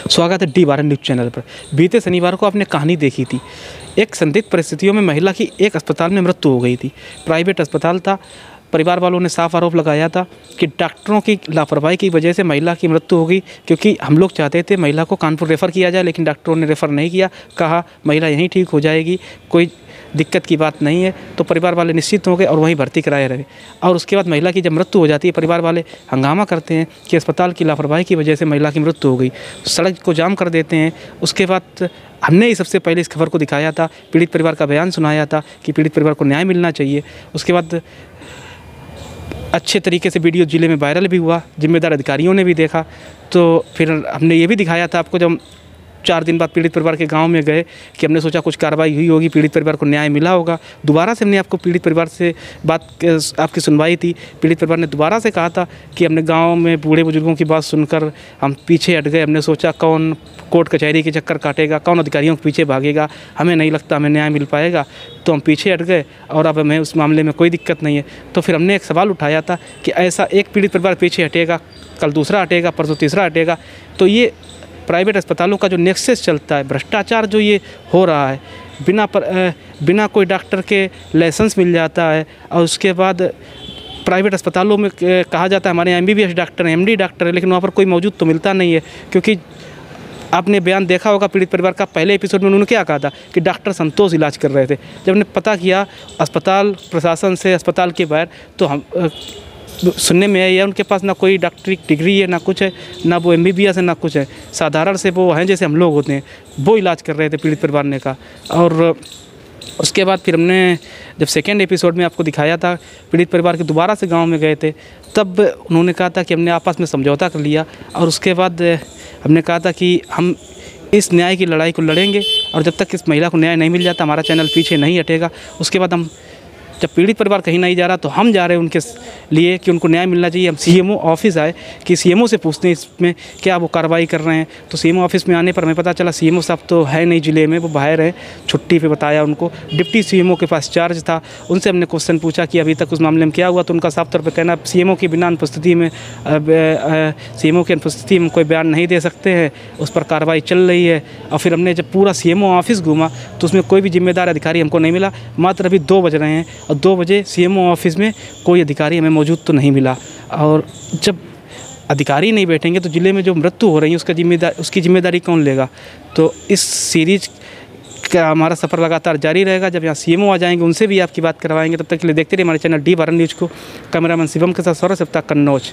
स्वागत है डी12 news channel पर। बीते शनिवार को आपने कहानी देखी थी। एक संदिग्ध परिस्थितियों में महिला की एक अस्पताल में मृत्यु हो गई थी। प्राइवेट अस्पताल था। परिवार वालों ने साफ आरोप लगाया था कि डॉक्टरों की लापरवाही की वजह से महिला की मृत्यु हो गई, क्योंकि हम लोग चाहते थे महिला को कानपुर रेफ़र किया जाए, लेकिन डॉक्टरों ने रेफ़र नहीं किया। कहा महिला यहीं ठीक हो जाएगी, कोई दिक्कत की बात नहीं है। तो परिवार वाले निश्चित हो गए और वहीं भर्ती कराए रहे। और उसके बाद महिला की जब मृत्यु हो जाती है, परिवार वाले हंगामा करते हैं कि अस्पताल की लापरवाही की वजह से महिला की मृत्यु हो गई। सड़क को जाम कर देते हैं। उसके बाद हमने ही सबसे पहले इस खबर को दिखाया था, पीड़ित परिवार का बयान सुनाया था कि पीड़ित परिवार को न्याय मिलना चाहिए। उसके बाद अच्छे तरीके से वीडियो जिले में वायरल भी हुआ, जिम्मेदार अधिकारियों ने भी देखा। तो फिर हमने ये भी दिखाया था आपको, जब 4 दिन बाद पीड़ित परिवार के गांव में गए कि हमने सोचा कुछ कार्रवाई हुई होगी, पीड़ित परिवार को न्याय मिला होगा। दोबारा से हमने आपको पीड़ित परिवार से आपकी सुनवाई थी। पीड़ित परिवार ने दोबारा से कहा था कि हमने गांव में बूढ़े बुजुर्गों की बात सुनकर हम पीछे हट गए। हमने सोचा कौन कोर्ट कचहरी के चक्कर काटेगा, कौन अधिकारियों के पीछे भागेगा, हमें नहीं लगता हमें न्याय मिल पाएगा। तो हम पीछे हट गए और अब हमें उस मामले में कोई दिक्कत नहीं है। तो फिर हमने एक सवाल उठाया था कि ऐसा एक पीड़ित परिवार पीछे हटेगा, कल दूसरा हटेगा, परसों तीसरा हटेगा। तो ये प्राइवेट अस्पतालों का जो नेक्सस चलता है, भ्रष्टाचार जो ये हो रहा है, बिना कोई डॉक्टर के लाइसेंस मिल जाता है और उसके बाद प्राइवेट अस्पतालों में कहा जाता है हमारे यहाँ MBBS डॉक्टर हैं, MD डॉक्टर है, लेकिन वहाँ पर कोई मौजूद तो मिलता नहीं है। क्योंकि आपने बयान देखा होगा पीड़ित परिवार का, पहले एपिसोड में उन्होंने क्या कहा था कि डॉक्टर संतोष इलाज कर रहे थे। जब हमने पता किया अस्पताल प्रशासन से, अस्पताल के बाहर, तो हम सुनने में आया उनके पास ना कोई डॉक्टरी डिग्री है, ना कुछ है, ना वो MBBS है, ना कुछ है। साधारण से वो हैं जैसे हम लोग होते हैं, वो इलाज कर रहे थे, पीड़ित परिवार ने कहा। और उसके बाद फिर हमने जब सेकेंड एपिसोड में आपको दिखाया था, पीड़ित परिवार के दोबारा से गांव में गए थे, तब उन्होंने कहा था कि हमने आपस में समझौता कर लिया। और उसके बाद हमने कहा था कि हम इस न्याय की लड़ाई को लड़ेंगे और जब तक इस महिला को न्याय नहीं मिल जाता हमारा चैनल पीछे नहीं हटेगा। उसके बाद हम जब पीड़ित परिवार कहीं नहीं जा रहा तो हम जा रहे हैं उनके लिए कि उनको न्याय मिलना चाहिए। हम CMO ऑफिस आए कि CMO से पूछते हैं इसमें क्या वो कार्रवाई कर रहे हैं। तो CMO ऑफिस में आने पर हमें पता चला CMO साहब तो है नहीं ज़िले में, वो बाहर है छुट्टी पे। बताया उनको डिप्टी CMO के पास चार्ज था। उनसे हमने क्वेश्चन पूछा कि अभी तक उस मामले में क्या हुआ, तो उनका साफ तौर पर कहना CMO की बिना अनुपस्थिति में CMO की अनुपस्थिति में कोई बयान नहीं दे सकते हैं, उस पर कार्रवाई चल रही है। और फिर हमने जब पूरा CMO ऑफिस घूमा तो उसमें कोई भी जिम्मेदार अधिकारी हमको नहीं मिला। मात्र अभी 2 बज रहे हैं और 2 बजे CMO ऑफिस में कोई अधिकारी हमें मौजूद तो नहीं मिला। और जब अधिकारी नहीं बैठेंगे तो ज़िले में जो मृत्यु हो रही है उसकी जिम्मेदारी कौन लेगा। तो इस सीरीज का हमारा सफ़र लगातार जारी रहेगा। जब यहाँ CMO आ जाएंगे उनसे भी आपकी बात करवाएंगे। तब तक के लिए देखते रहिए हमारे चैनल डी12 न्यूज़ को। कैमरामैन शिवम के साथ सौरभ सप्ताह, कन्नौज।